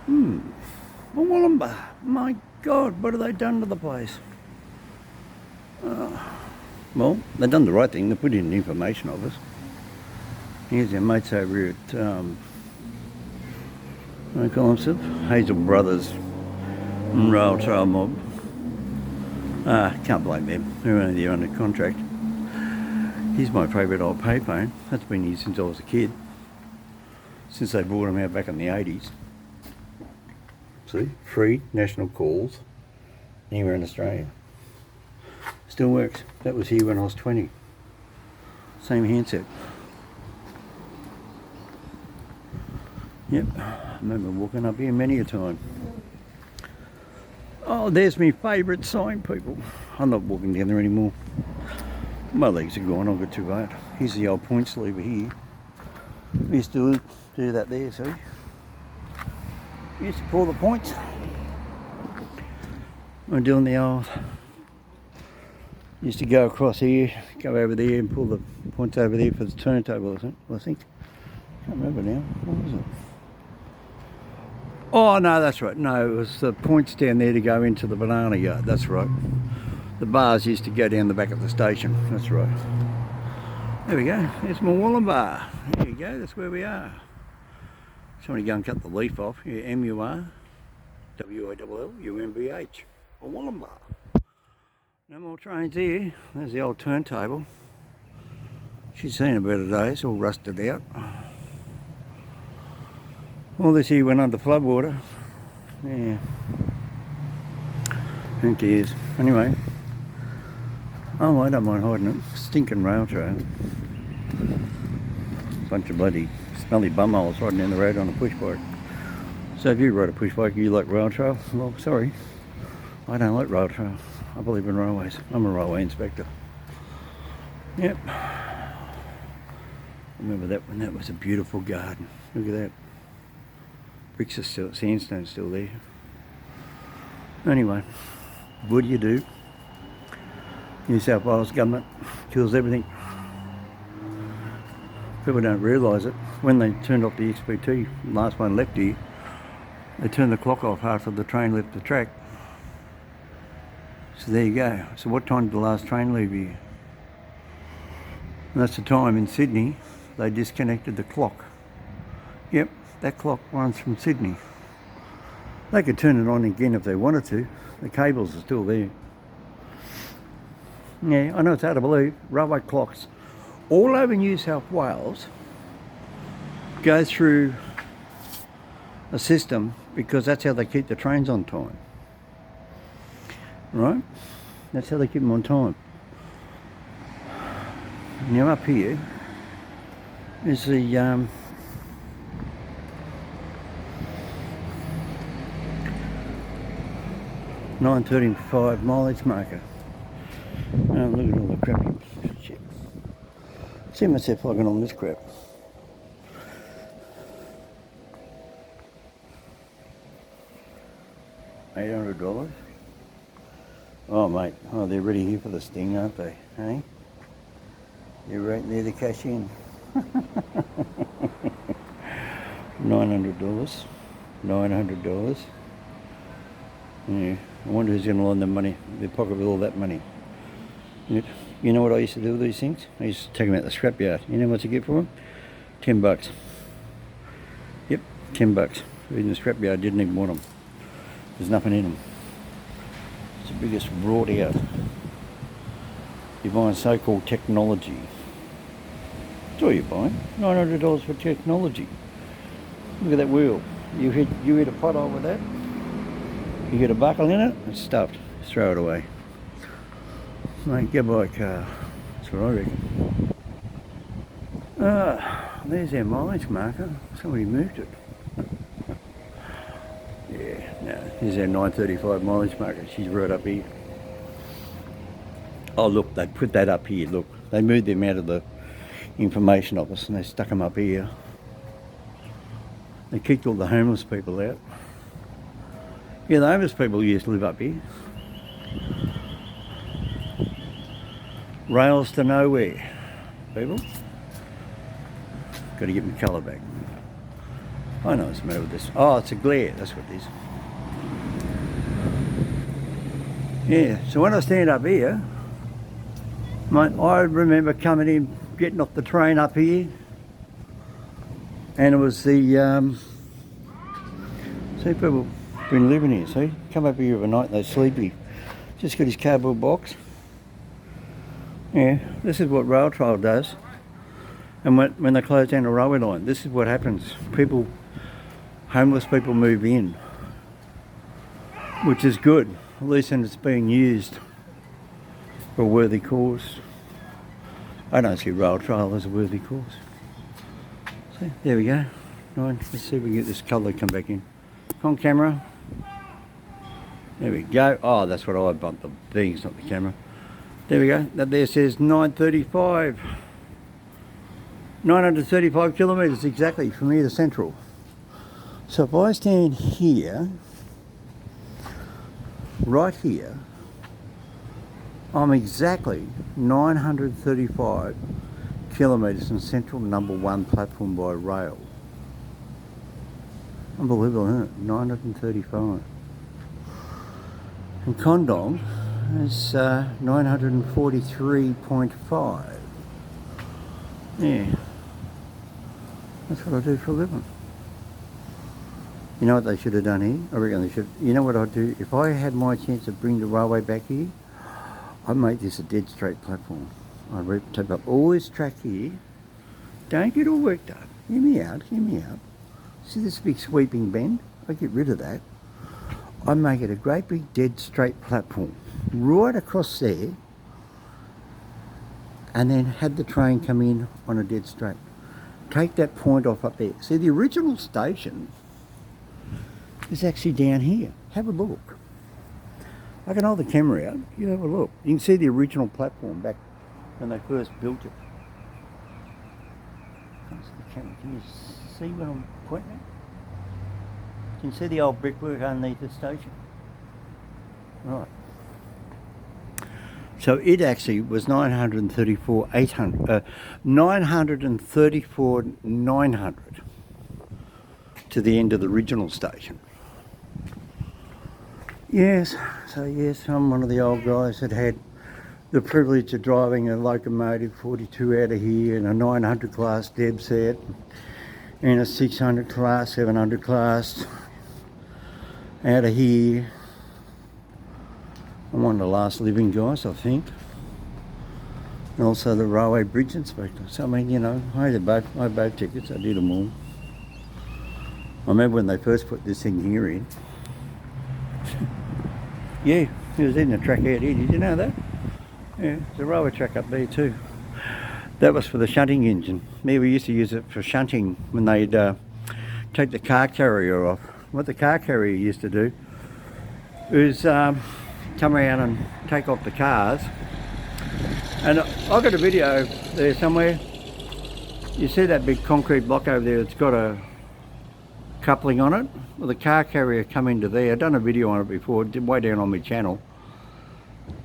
Murwillumbah. My God, what have they done to the place? Well, they've done the right thing. They put in information of us. Here's our mates over here at, what do they call themselves? Hazel Brothers Rail Trail Mob. Can't blame them. They're only there under contract. Here's my favourite old payphone. That's been here since I was a kid. Since they brought them out back in the 80s. See, free national calls anywhere in Australia. Still works. That was here when I was 20. Same handset. Yep, I remember walking up here many a time. Oh, there's my favourite sign, people. I'm not walking down there anymore. My legs are gone, I've got too bad. Here's the old points lever here. We used to do that there, see? We used to pull the points. I'm doing the old... Used to go across here, go over there and pull the points over there for the turntable, I think. Can't remember now. What was it? Oh, no, that's right. No, it was the points down there to go into the banana yard. That's right. The bars used to go down the back of the station. That's right. There we go. There's Murwillumbah. There you go. That's where we are. Somebody go and cut the leaf off. Yeah, M-U-R-W-I-L-L-U-M-B-H. Murwillumbah. No more trains here. There's the old turntable. She's seen a better day. It's all rusted out. All this here went under floodwater. Yeah. Who cares? Anyway. Oh, I don't mind hiding it. Stinking rail trail. Bunch of bloody smelly bumholes riding down the road on a push bike. So if you ride a push bike, you like rail trail? Well, sorry. I don't like rail trail. I believe in railways. I'm a railway inspector. Yep. Remember that when that was a beautiful garden. Look at that. Bricks are still, sandstone's still there. Anyway, what do you do? New South Wales government kills everything. People don't realise it. When they turned off the XPT, the last one left here, they turned the clock off after the train left the track. So there you go. So what time did the last train leave here? And that's the time in Sydney they disconnected the clock. Yep, that clock runs from Sydney. They could turn it on again if they wanted to. The cables are still there. Yeah, I know it's hard to believe. Railway clocks all over New South Wales go through a system because that's how they keep the trains on time. Right? That's how they keep them on time. Now up here is the 9:35 mileage marker. Oh, look at all the crap. Shit. See myself plugging on this crap. $800. Oh mate, oh they're ready here for the sting, aren't they? Hey? They're right there to cash in. $900. $900. Yeah, I wonder who's going to line the money, their pocket with all that money. Yep. You know what I used to do with these things? I used to take them out the scrapyard. You know what you get for them? $10. Yep, $10. In the scrapyard, didn't even want them. There's nothing in them. It's the biggest rot out. You're buying so-called technology. That's all you're buying. $900 for technology. Look at that wheel. You hit a pothole with that. You get a buckle in it, it's stuffed. Just throw it away. Mate, go buy a car. That's what I reckon. There's our mileage marker. Somebody moved it. Yeah, no, here's our 9:35 mileage marker. She's right up here. Oh look, they put that up here, look. They moved them out of the information office and they stuck them up here. They kicked all the homeless people out. Yeah, the homeless people used to live up here. Rails to nowhere, people. Got to get my colour back. I know what's the matter with this. Oh, it's a glare, that's what it is. Yeah, so when I stand up here, mate, I remember coming in, getting off the train up here, and it was the, see, people been living here, see? Come up here overnight, they're sleepy. Just got his cardboard box. Yeah, this is what rail trail does. And when they close down the railway line, this is what happens. People, homeless people move in, which is good. At least then it's being used for a worthy cause. I don't see rail trail as a worthy cause. So there we go. Right, let's see if we can get this colour to come back in. Come on, camera. There we go. Oh, that's what I bumped the things, not the camera. There we go. That there says 935. 935 kilometres exactly from here to Central. So if I stand here, right here, I'm exactly 935 kilometres from Central number 1 platform by rail. Unbelievable, isn't it? 935. And Condong is 943.5. Yeah. That's what I do for a living. You know what they should have done here? I reckon they should. You know what I'd do? If I had my chance to bring the railway back here, I'd make this a dead straight platform. I'd take up all this track here. Don't get all worked up. Hear me out, hear me out. See this big sweeping bend? I'd get rid of that. I'd make it a great big dead straight platform right across there, and then had the train come in on a dead straight. Take that point off up there. See, the original station is actually down here. Have a look. I can hold the camera out. You have a look. You can see the original platform back when they first built it. Can you see what I'm pointing at? You can see the old brickwork underneath the station. Right. So it actually was 934,900 to the end of the original station. Yes, so yes, I'm one of the old guys that had the privilege of driving a locomotive 42 out of here, and a 900 class Deb set, and a 600 class, 700 class out of here. I'm one of the last living guys, I think. And also the railway bridge inspector. So I mean, you know, I had both tickets, I did them all. I remember when they first put this thing here in. Yeah, it was in the track out here, did you know that? Yeah, there's a railway track up there too. That was for the shunting engine. We used to use it for shunting when they'd take the car carrier off. What the car carrier used to do is come around and take off the cars. And I've got a video there somewhere. You see that big concrete block over there? It's got a coupling on it. Well, the car carrier come into there. I've done a video on it before, way down on my channel.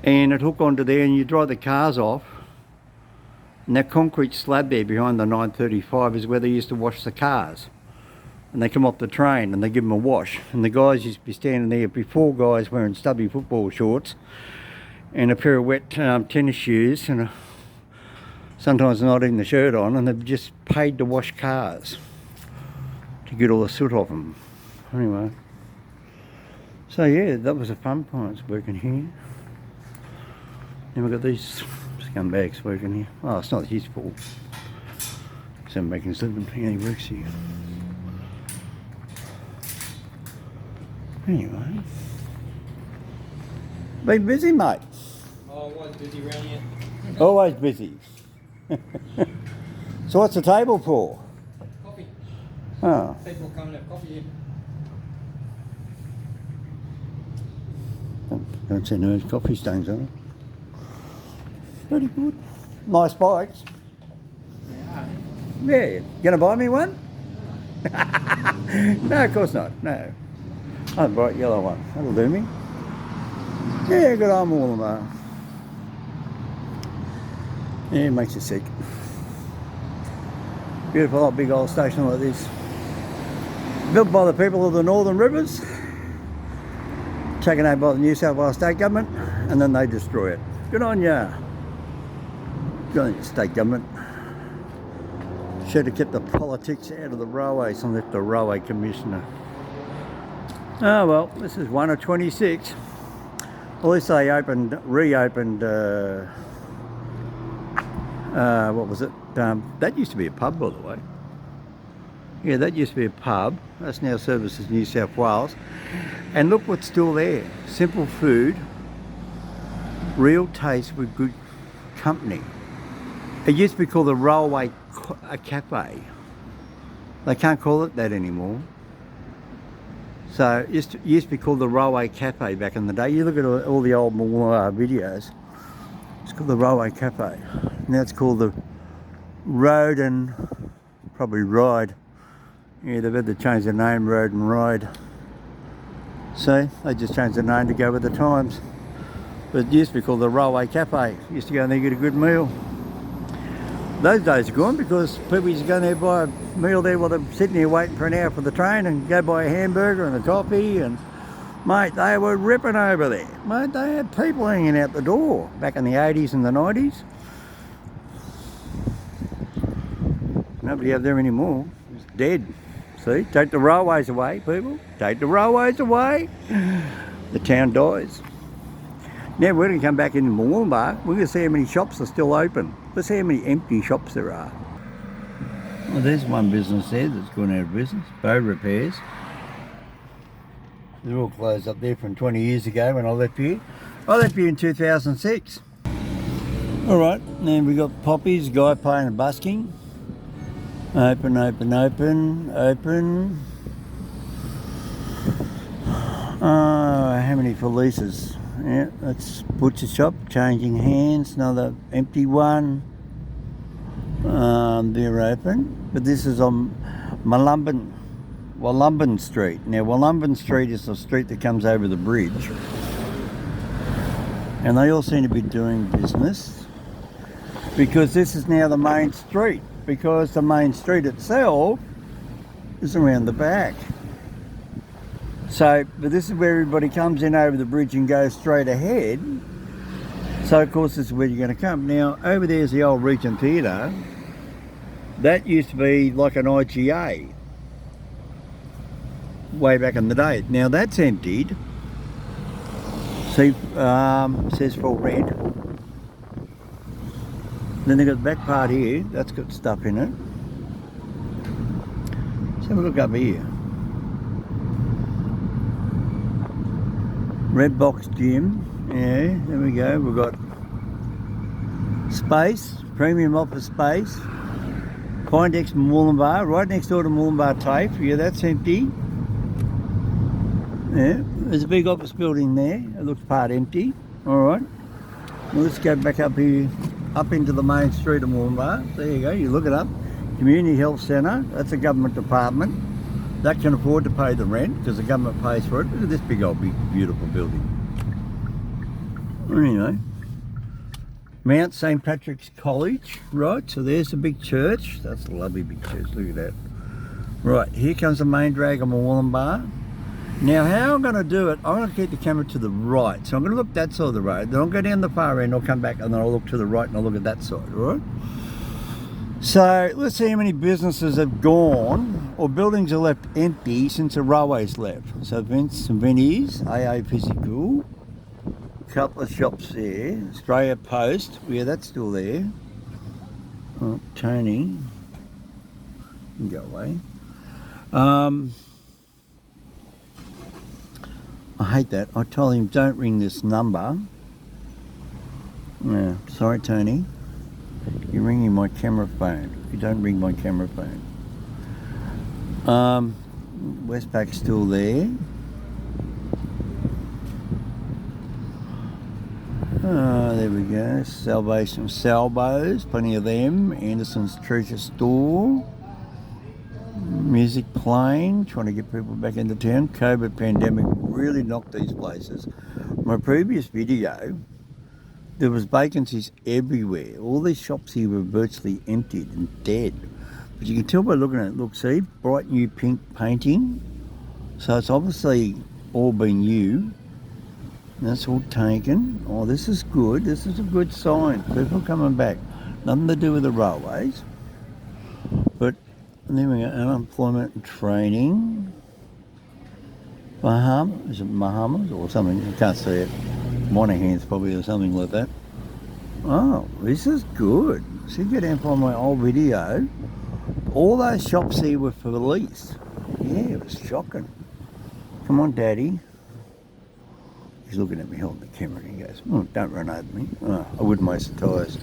And it hook onto there, and you drive the cars off. And that concrete slab there behind the 935 is where they used to wash the cars. And they come off the train and they give them a wash. And the guys used to be standing there before, guys wearing stubby football shorts and a pair of wet tennis shoes, and sometimes not even the shirt on, and they've just paid to wash cars to get all the soot off them. Anyway, so yeah, that was a fun part working here. Then we've got these scumbags working here. Oh, it's not his fault. So I'm making his living, he works here. Anyway, been busy, mate. Oh, always busy around here. Always busy. So what's the table for? Coffee. Oh. People come and have coffee here. Don't see no coffee stains on it. Pretty good. Nice bikes. Yeah. Yeah. Gonna buy me one? No, of course not. No. Oh, the bright yellow one. That'll do me. Yeah, good old Murwillumbah. Yeah, it makes you sick. Beautiful old big old station like this. Built by the people of the Northern Rivers, taken over by the New South Wales State Government, and then they destroy it. Good on ya. Good on you, State Government. Should have kept the politics out of the railways and left the Railway Commissioner. Oh well, this is 1 of 26. At least they reopened, what was it? That used to be a pub, by the way. Yeah, that used to be a pub. That's now services New South Wales. And look what's still there. Simple food, real taste with good company. It used to be called the Railway Cafe. They can't call it that anymore. So it used to be called the Railway Cafe back in the day. You look at all the old videos, it's called the Railway Cafe. Now it's called the Road and probably Ride. Yeah, they've had to change the name, Road and Ride. So they just changed the name to go with the times. But it used to be called the Railway Cafe. Used to go in there and get a good meal. Those days are gone because people used to go in there and buy a meal there while they're sitting there waiting for an hour for the train and go buy a hamburger and a coffee, and mate, they were ripping over there. Mate, they had people hanging out the door back in the 80s and the 90s. Nobody out there anymore. It's dead. See, take the railways away, people. Take the railways away. The town dies. Now we're going to come back into Murwillumbah. We're going to see how many shops are still open. Let's see how many empty shops there are. Well, there's one business there that's gone out of business. Bow Repairs. They're all closed up there from 20 years ago when I left here. I left here in 2006. Alright, then we got Poppy's, guy playing a busking. Open, open, open, open. How many for leases? Yeah, that's butcher shop, changing hands, another empty one. They're open, but this is on Murwillumbah Street. Now Murwillumbah Street is the street that comes over the bridge, and they all seem to be doing business because this is now the main street, because the main street itself is around the back. So, but this is where everybody comes in over the bridge and goes straight ahead. So of course this is where you're going to come. Now over there's the old Regent Theatre. That used to be like an IGA way back in the day. Now that's emptied. See, says for rent. Then they've got the back part here. That's got stuff in it. Let's have a look up here. Red Box Gym, yeah, there we go. We've got space, premium office space. Pindex Murwillumbah, right next door to Murwillumbah TAFE. Yeah, that's empty. Yeah, there's a big office building there. It looks part empty. Alright. Well, let's go back up here, up into the main street of Murwillumbah. There you go, you look it up. Community Health Centre, that's a government department. That can afford to pay the rent because the government pays for it. Look at this big old beautiful building. Anyway, Mount St. Patrick's College, right? So there's the big church. That's a lovely big church. Look at that. Right, here comes the main drag of Murwillumbah. Now, how I'm going to do it, I'm going to keep the camera to the right. So I'm going to look that side of the road. Then I'll go down the far end. I'll come back and then I'll look to the right and I'll look at that side. All right. So let's see how many businesses have gone or buildings are left empty since the railways left. So Vince and Vinnie's, AA Physical, a couple of shops there, Australia Post, yeah, that's still there. Oh, Tony, you can go away. I hate that. I told him don't ring this number. Yeah, sorry Tony. You're ringing my camera phone. You don't ring my camera phone. Westpac's still there. There we go. Salvation Salvos, plenty of them. Anderson's Treasure Store. Music playing, trying to get people back into town. COVID pandemic really knocked these places. My previous video, there was vacancies everywhere. All these shops here were virtually emptied and dead. But you can tell by looking at it, look, see, bright new pink painting. So it's obviously all been new. That's all taken. Oh, this is good. This is a good sign. People coming back. Nothing to do with the railways. But then we got unemployment and training. Bahamas, is it Bahamas or something? I can't see it. Monaghan's probably or something like that. Oh, this is good. So you get down from my old video. All those shops here were for the lease. Yeah, it was shocking. Come on, Daddy. He's looking at me holding the camera and he goes, oh, don't run over me. Oh, I wouldn't waste the tyres.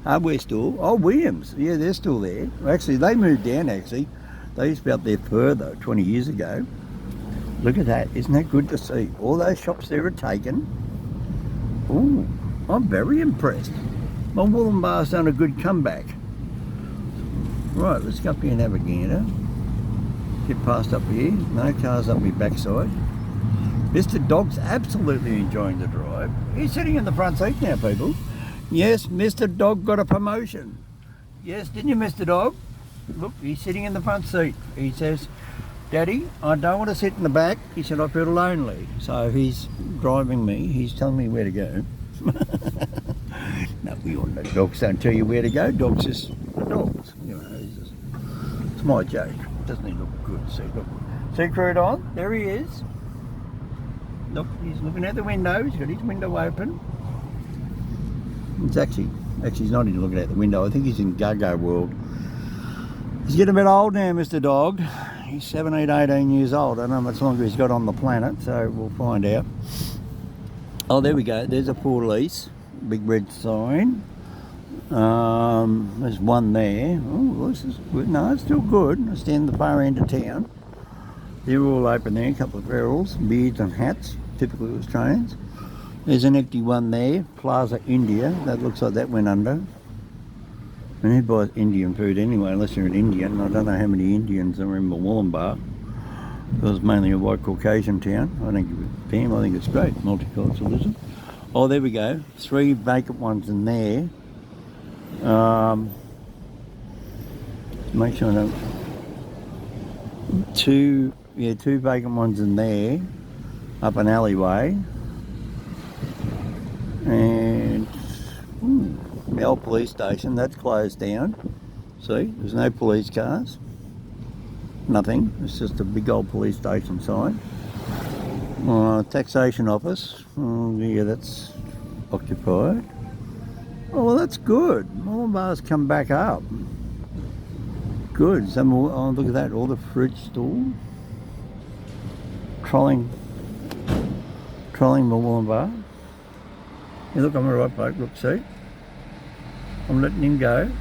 Hardware store. Oh, Williams. Yeah, they're still there. Actually, they moved down, actually. They used to be up there further 20 years ago. Look at that. Isn't that good to see? All those shops there are taken. Ooh, I'm very impressed. Murwillumbah's done a good comeback. Right, let's go up here and have a gander. Get past up here. No cars up my backside. Mr. Dog's absolutely enjoying the drive. He's sitting in the front seat now, people. Yes, Mr. Dog got a promotion. Yes, didn't you, Mr. Dog? Look, he's sitting in the front seat. He says, Daddy, I don't want to sit in the back. He said, I feel lonely. So he's driving me. He's telling me where to go. No, we all know dogs don't tell you where to go. Dogs just are dogs. You know, it's my joke. Doesn't he look good? See, look. See, Crudon? There he is. Look, he's looking out the window. He's got his window open. It's actually he's not even looking out the window. I think he's in Go-Go world. He's getting a bit old now, Mr. Dog. He's 17, 18 years old. I don't know how much longer he's got on the planet, so we'll find out. Oh, there we go. There's a for lease. Big red sign. There's one there. Oh, this is good. No, it's still good. I stand at the far end of town. They're all open there. A couple of barrels, beards and hats. Typically Australians. There's an empty one there. Plaza India. That looks like that went under. And who buys Indian food anyway, unless you're an Indian? I don't know how many Indians are in Murwillumbah. It was mainly a white Caucasian town. I think it's great, multiculturalism. Oh, there we go. 3 vacant ones in there. Make sure I don't. 2 vacant ones in there. Up an alleyway. And the old police station, that's closed down. See, there's no police cars. Nothing. It's just a big old police station sign. Taxation office. Yeah, that's occupied. Oh, well, that's good. Murwillumbah's come back up. Good. Some more, oh, look at that. All the fruit stall. Trolling Murwillumbah. Yeah, look, I'm a right bloke. Look, see? I'm letting him go.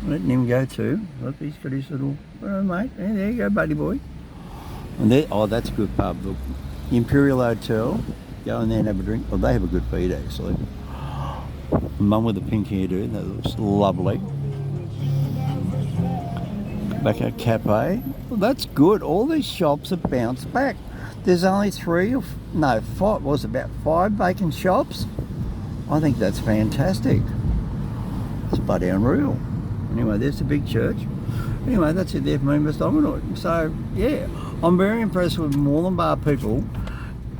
Letting him go too. Look, he's got his little, oh, mate. Yeah, there you go, buddy boy. And there, oh, that's a good pub. Look, Imperial Hotel. Go in there and have a drink. Well, they have a good feed actually. Mum with the pink hairdo. That looks lovely. Back at Cafe. Well, that's good. All these shops have bounced back. There's only 5, was about 5 vacant shops. I think that's fantastic. It's bloody unreal. Anyway, there's the big church. Anyway, that's it there for me, Mr. Dominoid. So, yeah, I'm very impressed with Murwillumbah people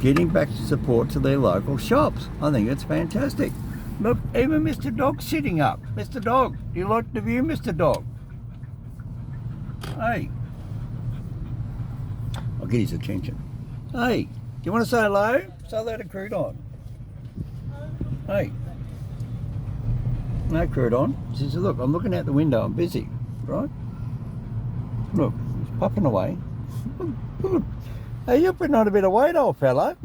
getting back to support to their local shops. I think it's fantastic. Look, even Mr. Dog's sitting up. Mr. Dog, do you like the view, Mr. Dog? Hey. I'll get his attention. Hey, do you want to say hello? Say hello to Crudon. Hey. No, Crudon. He says, look, I'm looking out the window. I'm busy, right? Look, he's puffing away. Look. Hey, you're putting on a bit of weight, old fella.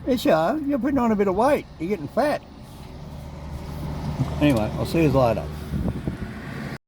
Yes, you are. You're putting on a bit of weight. You're getting fat. Anyway, I'll see you later.